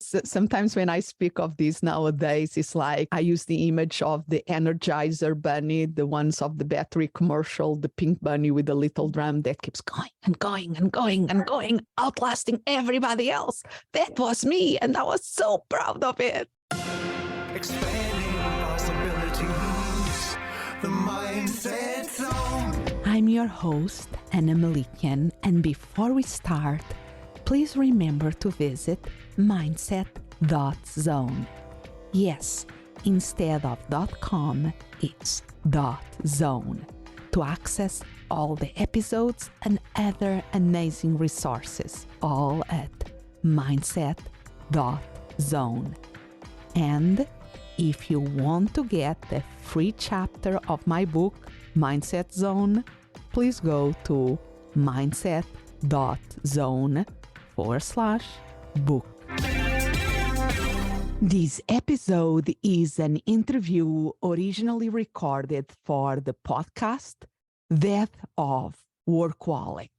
Sometimes when I speak of this nowadays, it's like I use the image of the Energizer bunny, the ones of the battery commercial, the pink bunny with the little drum that keeps going and going and going and going, outlasting everybody else. That was me, and I was so proud of it. Expanding possibilities, the mindset zone. I'm your host, Anna Melikian, and before we start, please remember to visit mindset.zone. Yes, instead of .com, it's .zone to access all the episodes and other amazing resources, all at mindset.zone. And if you want to get the free chapter of my book, Mindset Zone, please go to mindset.zone/book. This episode is an interview originally recorded for the podcast Death of Workaholic,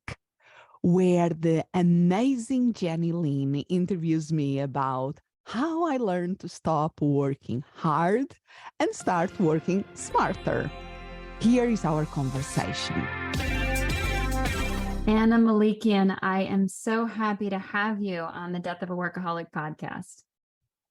where the amazing Jenny Lynne interviews me about how I learned to stop working hard and start working smarter. Here is our conversation. Anna Melikian, I am so happy to have you on the Death of a Workaholic podcast.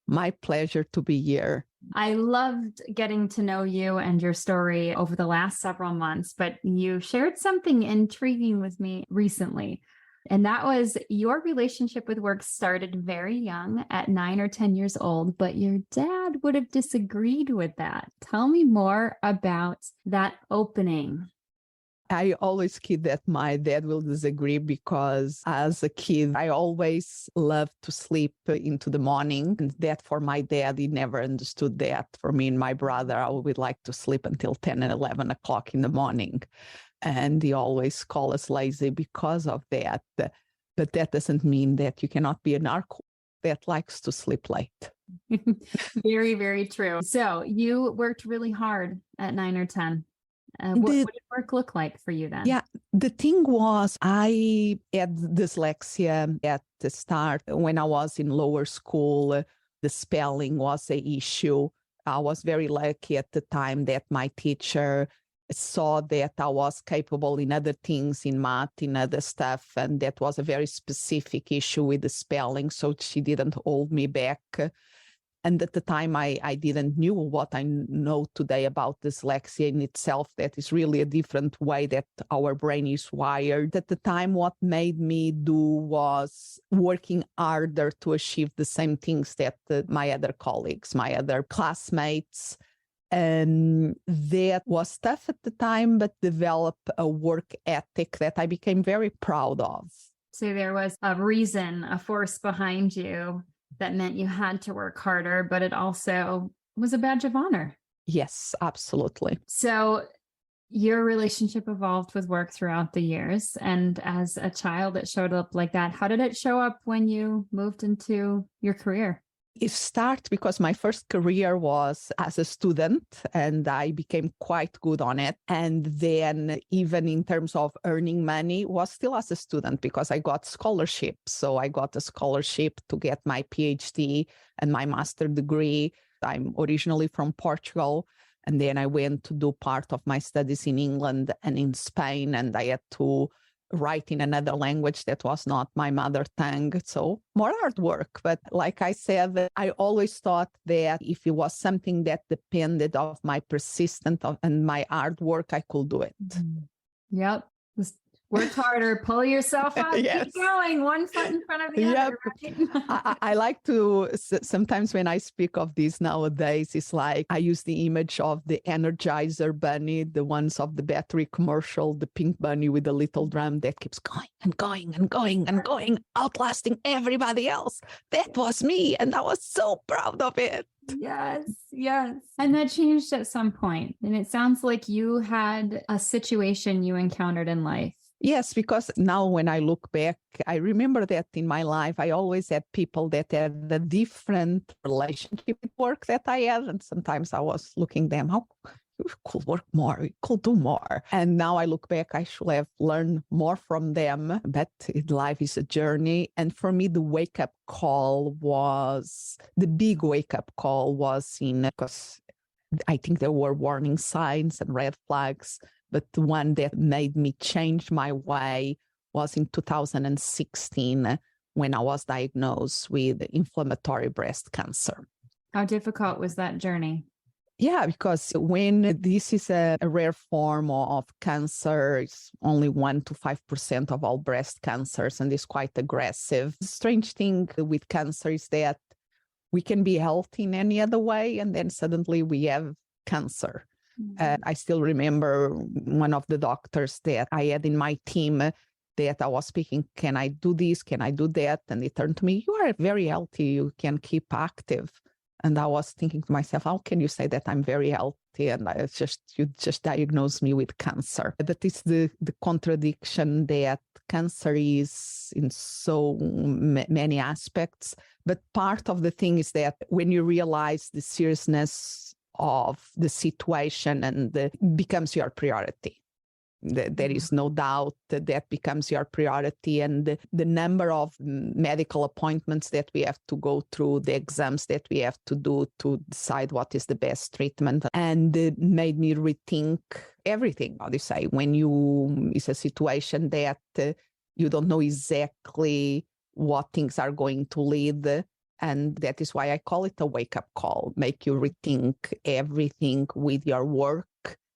My pleasure to be here. I loved getting to know you and your story over the last several months, but you shared something intriguing with me recently. And that was your relationship with work started very young at 9 or 10 years old, but your dad would have disagreed with that. Tell me more about that opening. I always kid that my dad will disagree because as a kid, I always loved to sleep into the morning. And that for my dad, he never understood that. For me and my brother, I would like to sleep until 10 and 11 o'clock in the morning. And he always called us lazy because of that. But that doesn't mean that you cannot be a narc that likes to sleep late. Very, very true. So you worked really hard at 9 or 10. What did work look like for you then? Yeah, the thing was I had dyslexia at the start. When I was in lower school, the spelling was an issue. I was very lucky at the time that my teacher saw that I was capable in other things, in math, in other stuff, and that was a very specific issue with the spelling, so she didn't hold me back. And at the time, I didn't knew what I know today about dyslexia in itself, that is really a different way that our brain is wired. At the time, what made me do was working harder to achieve the same things that my other colleagues, my other classmates. And that was tough at the time, but developed a work ethic that I became very proud of. So there was a reason, a force behind you that meant you had to work harder, but it also was a badge of honor. Yes, absolutely. So your relationship evolved with work throughout the years. And as a child, it showed up like that. How did it show up when you moved into your career? It started because my first career was as a student and I became quite good on it. And then even in terms of earning money was still as a student because I got scholarships. So I got a scholarship to get my PhD and my master's degree. I'm originally from Portugal. And then I went to do part of my studies in England and in Spain. And I had to write in another language that was not my mother tongue. So more hard work. But like I said, I always thought that if it was something that depended on my persistence and my hard work, I could do it. Yep. Just work harder, pull yourself up, Yes. Keep going, one foot in front of the other. Right? I like to, sometimes when I speak of this nowadays, it's like I use the image of the Energizer bunny, the ones of the battery commercial, the pink bunny with the little drum that keeps going and going and going and going, outlasting everybody else. That was me, and I was so proud of it. Yes, yes. And that changed at some point. And it sounds like you had a situation you encountered in life. Yes, because now when I look back, I remember that in my life, I always had people that had a different relationship with work that I had. And sometimes I was looking them, how we could work more, we could do more. And now I look back, I should have learned more from them, but life is a journey. And for me, the wake-up call was, the big wake-up call was because I think there were warning signs and red flags, but the one that made me change my way was in 2016 when I was diagnosed with inflammatory breast cancer. How difficult was that journey? Yeah, because when this is a rare form of cancer, it's only 1 to 5% of all breast cancers, and it's quite aggressive. The strange thing with cancer is that we can be healthy in any other way, and then suddenly we have cancer. I still remember one of the doctors that I had in my team that I was speaking, can I do this? Can I do that? And he turned to me, you are very healthy. You can keep active. And I was thinking to myself, how can you say that I'm very healthy? And you just diagnosed me with cancer. That is the contradiction that cancer is in so many aspects. But part of the thing is that when you realize the seriousness of the situation and becomes your priority. There is no doubt that becomes your priority, and the number of medical appointments that we have to go through, the exams that we have to do to decide what is the best treatment, and it made me rethink everything. How do you say, when it's a situation that you don't know exactly what things are going to lead, and that is why I call it a wake-up call, make you rethink everything with your work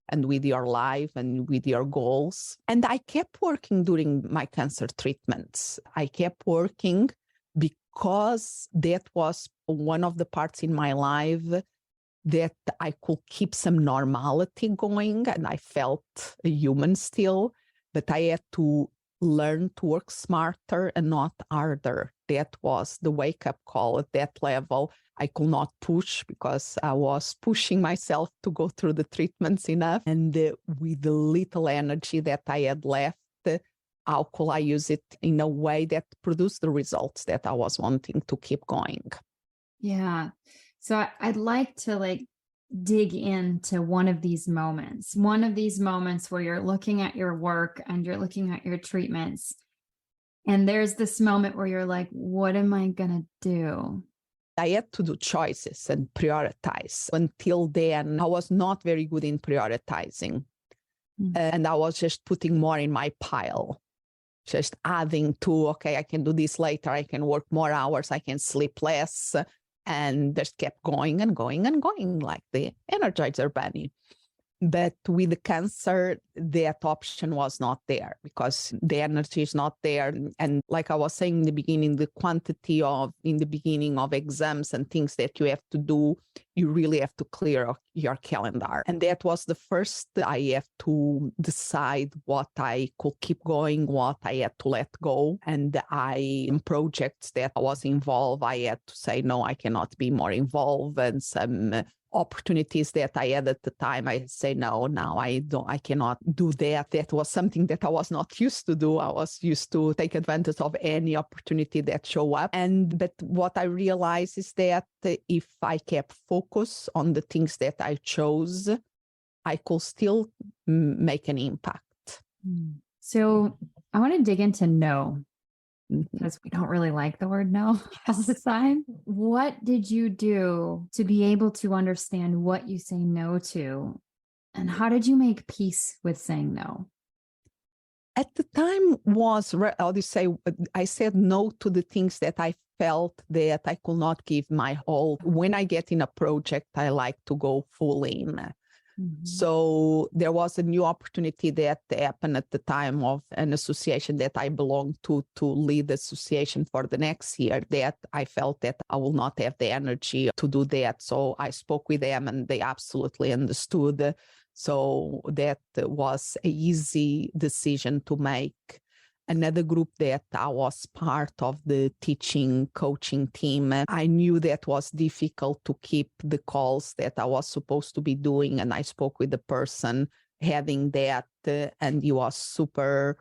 and with your life and with your goals. And I kept working during my cancer treatments. I kept working because that was one of the parts in my life that I could keep some normality going, and I felt a human still, but I had to learn to work smarter and not harder. That was the wake-up call at that level. I could not push because I was pushing myself to go through the treatments enough. And with the little energy that I had left, how could I use it in a way that produced the results that I was wanting to keep going? Yeah. So I'd like to dig into one of these moments where you're looking at your work and you're looking at your treatments. And there's this moment where you're like, what am I going to do? I had to do choices and prioritize. Until then, I was not very good in prioritizing. And I was just putting more in my pile, just adding to, okay, I can do this later. I can work more hours. I can sleep less. And just kept going and going and going like the Energizer Bunny. But with the cancer, that option was not there because the energy is not there. And like I was saying in the beginning, the quantity in the beginning of exams and things that you have to do, you really have to clear your calendar. And that was the first. I have to decide what I could keep going, what I had to let go. And in projects that I was involved, I had to say, no, I cannot be more involved. And some opportunities that I had at the time, I say, no, I cannot do that. That was something that I was not used to do. I was used to take advantage of any opportunity that show up. But what I realized is that if I kept focus on the things that I chose, I could still make an impact. So I want to dig into no, because we don't really like the word no all the time. What did you do to be able to understand what you say no to? And how did you make peace with saying no? At the time I said no to the things that I felt that I could not give my all. When I get in a project, I like to go full in. So there was a new opportunity that happened at the time of an association that I belonged to lead the association for the next year, that I felt that I will not have the energy to do that. So I spoke with them and they absolutely understood. So that was an easy decision to make. Another group that I was part of, the teaching coaching team, I knew that was difficult to keep the calls that I was supposed to be doing. And I spoke with the person heading that, and he was super,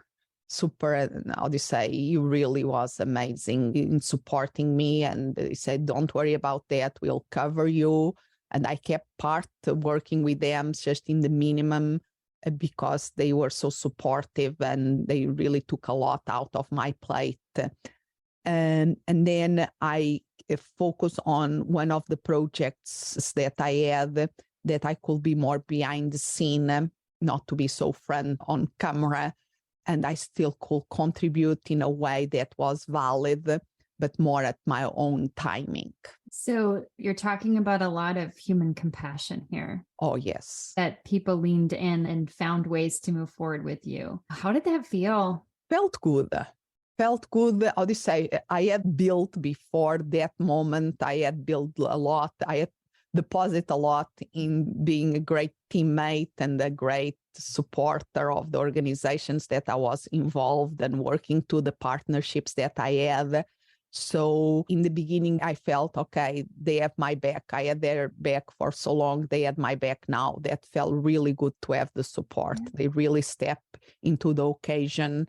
he really was amazing in supporting me. And he said, don't worry about that. We'll cover you. And I kept working with them just in the minimum because they were so supportive and they really took a lot out of my plate. And then I focused on one of the projects that I had that I could be more behind the scene, not to be so front on camera. And I still could contribute in a way that was valid, but more at my own timing. So you're talking about a lot of human compassion here. Oh, yes. That people leaned in and found ways to move forward with you. How did that feel? Felt good. Felt good. How do you say? I had built before that moment. I had built a lot. I had deposited a lot in being a great teammate and a great supporter of the organizations that I was involved and working to the partnerships that I had. So in the beginning, I felt, okay, they have my back. I had their back for so long. They had my back now. That felt really good to have the support. Yeah. They really stepped into the occasion.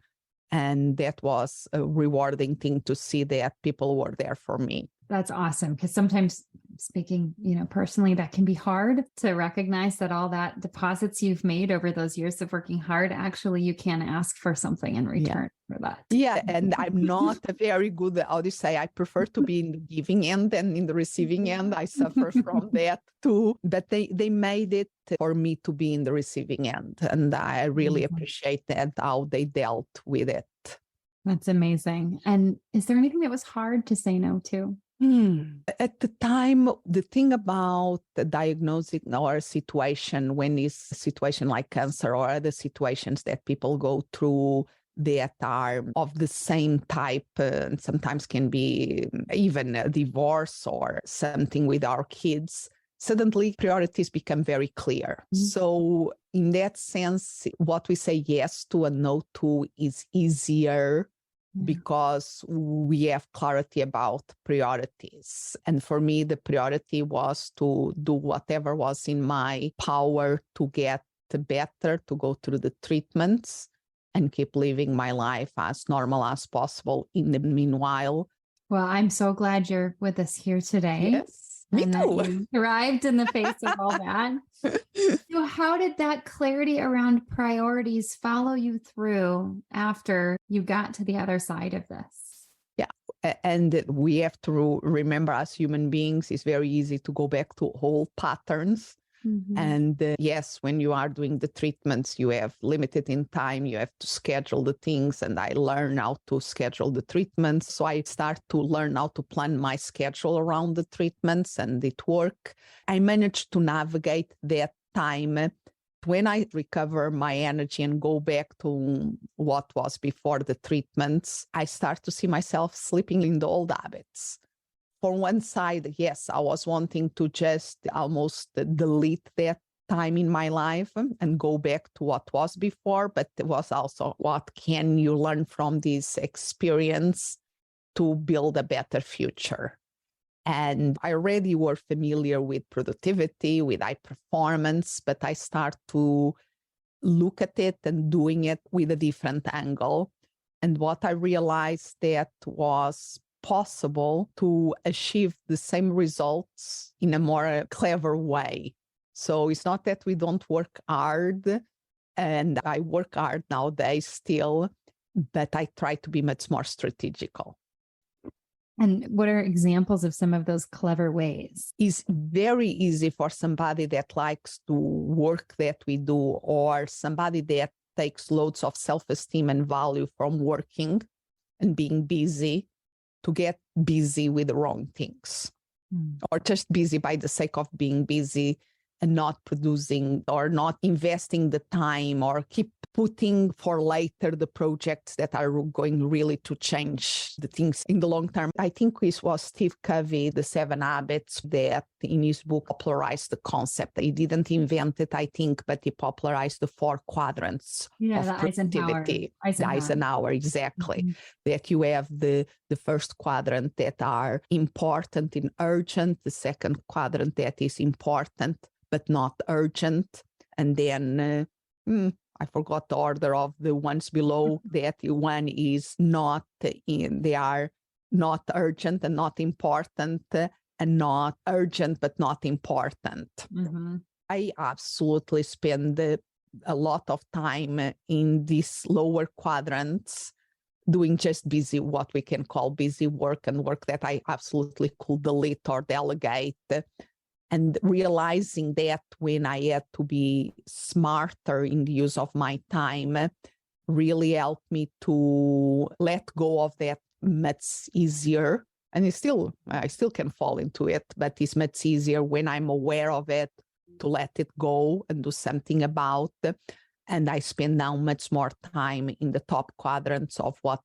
And that was a rewarding thing to see that people were there for me. That's awesome. Because sometimes speaking, personally, that can be hard to recognize that all that deposits you've made over those years of working hard, actually, you can ask for something in return for that. Yeah. And I'm not a very good, how do you say, I prefer to be in the giving end than in the receiving end. I suffer from that too. But they made it for me to be in the receiving end. And I really appreciate that, how they dealt with it. That's amazing. And is there anything that was hard to say no to? At the time, the thing about the diagnosing or a situation, when it's a situation like cancer or other situations that people go through that are of the same type, and sometimes can be even a divorce or something with our kids, suddenly priorities become very clear. Mm-hmm. So in that sense, what we say yes to and no to is easier because we have clarity about priorities. And for me, the priority was to do whatever was in my power to get better, to go through the treatments and keep living my life as normal as possible in the meanwhile. Well, I'm so glad you're with us here today. Yes. Me and too. That you thrived in the face of all that. So how did that clarity around priorities follow you through after you got to the other side of this? Yeah. And we have to remember, as human beings, it's very easy to go back to old patterns. Mm-hmm. And yes, when you are doing the treatments, you have limited in time, you have to schedule the things. And I learn how to schedule the treatments. So I start to learn how to plan my schedule around the treatments, and it worked. I managed to navigate that time. When I recover my energy and go back to what was before the treatments, I start to see myself slipping in the old habits. For one side, yes, I was wanting to just almost delete that time in my life and go back to what was before, but it was also what can you learn from this experience to build a better future. And I already were familiar with productivity, with high performance, but I start to look at it and doing it with a different angle. And what I realized that was possible to achieve the same results in a more clever way. So it's not that we don't work hard, and I work hard nowadays still, but I try to be much more strategical. And what are examples of some of those clever ways? It's very easy for somebody that likes to work that we do, or somebody that takes loads of self-esteem and value from working and being busy, to get busy with the wrong things, or just busy by the sake of being busy and not producing or not investing the time, or keep putting for later the projects that are going really to change the things in the long term. I think it was Steve Covey, The 7 Habits, that in his book popularized the concept. He didn't invent it, I think, but he popularized the 4 quadrants of productivity. Eisenhower, exactly. Mm-hmm. That you have the first quadrant that are important and urgent, the second quadrant that is important but not urgent, and then I forgot the order of the ones below that. One is not in, they are not urgent and not important, and not urgent, but not important. Mm-hmm. I absolutely spend a lot of time in these lower quadrants doing just busy, what we can call busy work, and work that I absolutely could delete or delegate. And realizing that when I had to be smarter in the use of my time really helped me to let go of that much easier. And I still can fall into it, but it's much easier when I'm aware of it to let it go and do something about it. And I spend now much more time in the top quadrants of what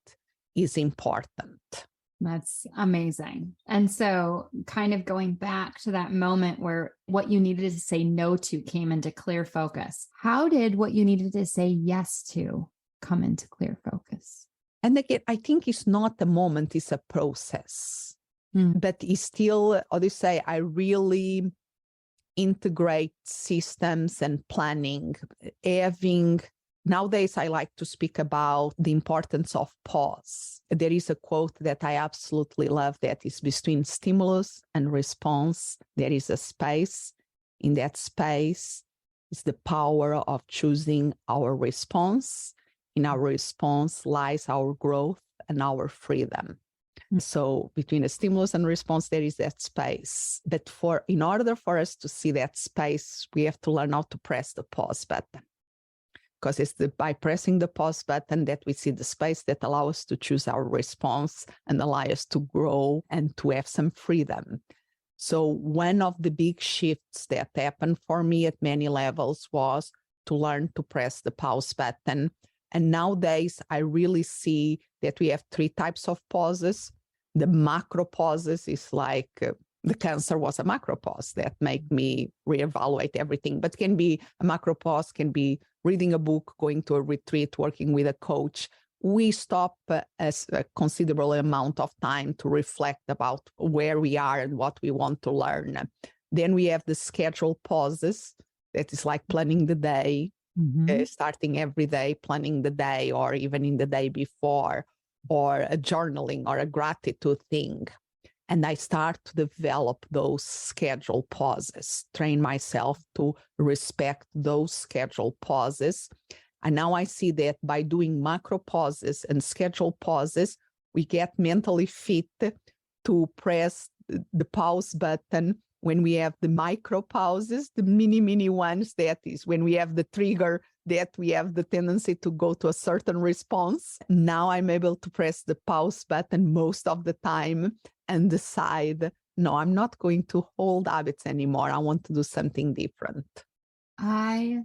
is important. That's amazing. And so kind of going back to that moment where what you needed to say no to came into clear focus. How did what you needed to say yes to come into clear focus? And again, I think it's not a moment, it's a process. But it's still, how do you say, I really integrate systems and planning. Nowadays, I like to speak about the importance of pause. There is a quote that I absolutely love that is between stimulus and response. There is a space. In that space is the power of choosing our response. In our response lies our growth and our freedom. So between a stimulus and response, there is that space. But in order for us to see that space, we have to learn how to press the pause button. Because it's by pressing the pause button that we see the space that allows us to choose our response and allow us to grow and to have some freedom. So one of the big shifts that happened for me at many levels was to learn to press the pause button. And nowadays, I really see that we have 3 types of pauses. The macropauses is like the cancer was a macropause that make me reevaluate everything. But can be a macropause, can be reading a book, going to a retreat, working with a coach. We stop as a considerable amount of time to reflect about where we are and what we want to learn. Then we have the scheduled pauses. That is like planning the day, starting every day, planning the day, or even in the day before, or a journaling or a gratitude thing. And I start to develop those scheduled pauses, train myself to respect those scheduled pauses. And now I see that by doing macro pauses and scheduled pauses, we get mentally fit to press the pause button when we have the micro pauses, the mini ones, that is when we have the trigger that we have the tendency to go to a certain response. Now I'm able to press the pause button most of the time and decide, no, I'm not going to hold habits anymore. I want to do something different. I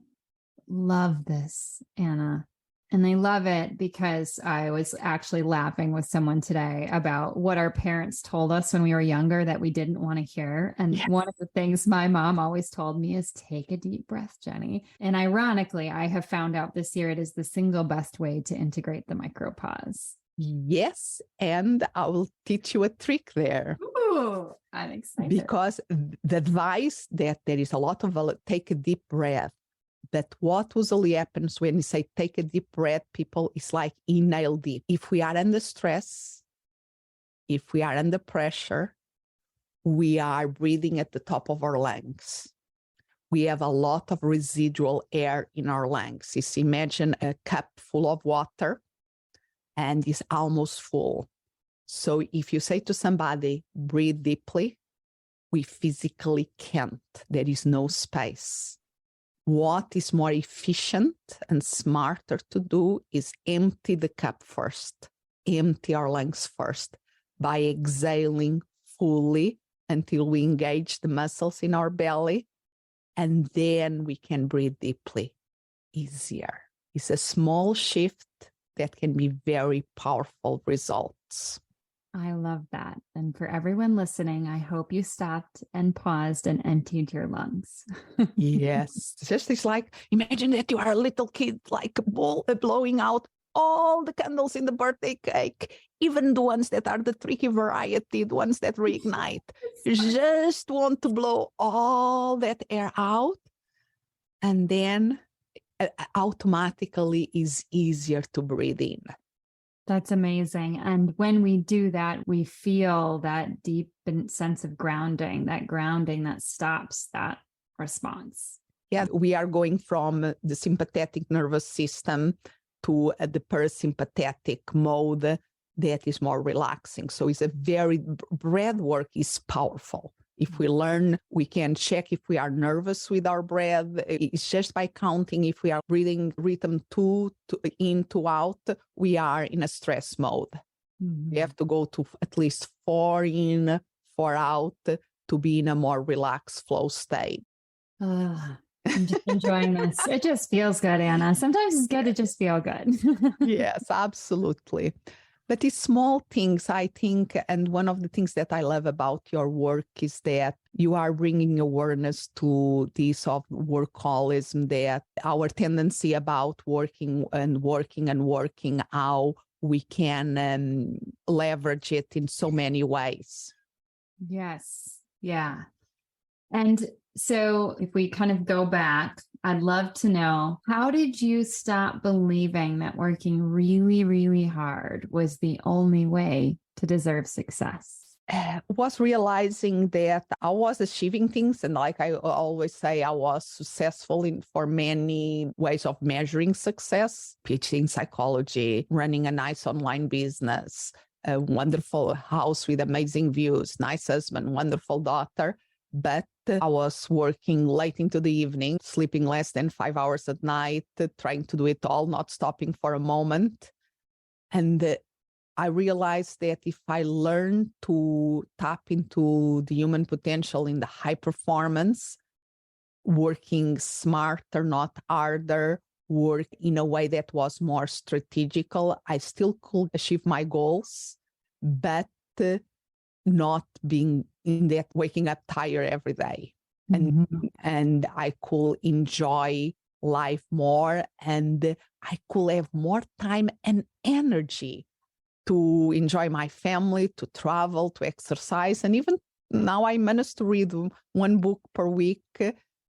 love this, Anna. And I love it because I was actually laughing with someone today about what our parents told us when we were younger that we didn't want to hear. And one of the things my mom always told me is take a deep breath, Jenny. And ironically, I have found out this year it is the single best way to integrate the micropause. Yes, and I will teach you a trick there. Ooh, I'm excited. Because the advice that there is a lot of take a deep breath. But what usually happens when you say take a deep breath, people, it's like inhale deep. If we are under stress, if we are under pressure, we are breathing at the top of our lungs. We have a lot of residual air in our lungs. Just imagine a cup full of water and it's almost full. So if you say to somebody, breathe deeply, we physically can't. There is no space. What is more efficient and smarter to do is empty the cup first, empty our lungs first by exhaling fully until we engage the muscles in our belly, and then we can breathe deeply, easier. It's a small shift that can be very powerful results. I love that. And for everyone listening, I hope you stopped and paused and emptied your lungs. Yes. Just it's like, imagine that you are a little kid, like blowing out all the candles in the birthday cake, even the ones that are the tricky variety, the ones that reignite. You just want to blow all that air out, and then automatically is easier to breathe in. That's amazing. And when we do that, we feel that deep sense of grounding that stops that response. Yeah, we are going from the sympathetic nervous system to the parasympathetic mode that is more relaxing. So it's breath work is powerful. If we learn, we can check if we are nervous with our breath. It's just by counting. If we are breathing rhythm 2 in, 2 out, we are in a stress mode. Mm-hmm. We have to go to at least 4 in, 4 out to be in a more relaxed flow state. I'm just enjoying this. It just feels good, Anna. Sometimes it's good to just feel good. Yes, absolutely. But it's small things, I think, and one of the things that I love about your work is that you are bringing awareness to this of workaholism, that our tendency about working, how we can leverage it in so many ways. Yes. Yeah. And so if we kind of go back, I'd love to know, how did you stop believing that working really, really hard was the only way to deserve success? Was realizing that I was achieving things. And like I always say, I was successful for many ways of measuring success. PhD in psychology, running a nice online business, a wonderful house with amazing views, nice husband, wonderful daughter. But I was working late into the evening, sleeping less than 5 hours at night, trying to do it all, not stopping for a moment. And I realized that if I learn to tap into the human potential in the high performance, working smarter, not harder, work in a way that was more strategical, I still could achieve my goals, but not being in that waking up tired every day. Mm-hmm. And I could enjoy life more, and I could have more time and energy to enjoy my family, to travel, to exercise. And even now I managed to read 1 book per week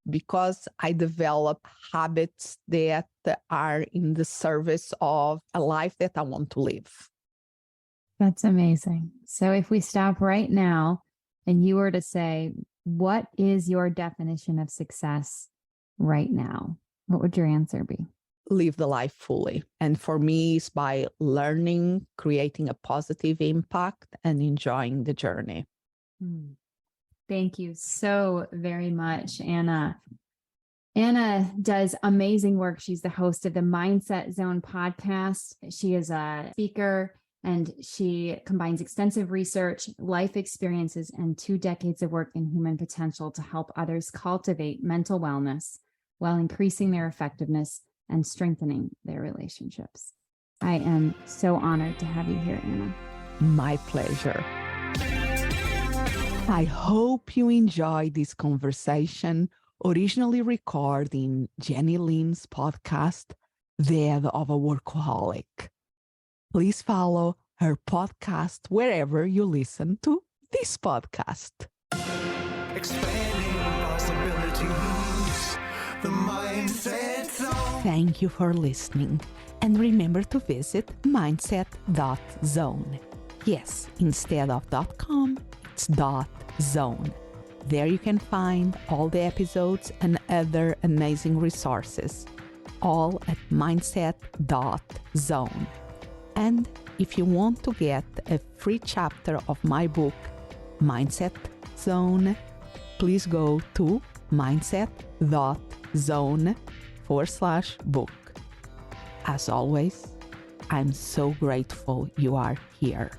because I develop habits that are in the service of a life that I want to live. That's amazing. So if we stop right now and you were to say, what is your definition of success right now? What would your answer be? Live the life fully. And for me, it's by learning, creating a positive impact, and enjoying the journey. Thank you so very much, Anna. Anna does amazing work. She's the host of the Mindset Zone podcast. She is a speaker, and she combines extensive research, life experiences, and 2 decades of work in human potential to help others cultivate mental wellness while increasing their effectiveness and strengthening their relationships. I am so honored to have you here, Anna. My pleasure. I hope you enjoyed this conversation, originally recorded in Jenny Lynne's podcast, Death of a Workaholic. Please follow her podcast wherever you listen to this podcast. Expanding possibilities, the Mindset Zone. Thank you for listening, and remember to visit mindset.zone. Yes, instead of .com, it's .zone. There you can find all the episodes and other amazing resources, all at mindset.zone. And if you want to get a free chapter of my book, Mindset Zone, please go to mindset.zone/book. As always, I'm so grateful you are here.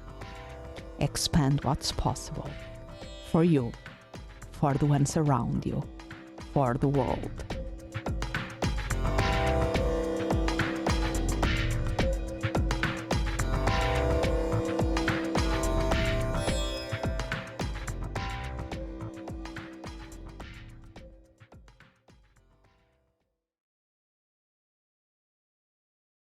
Expand what's possible for you, for the ones around you, for the world.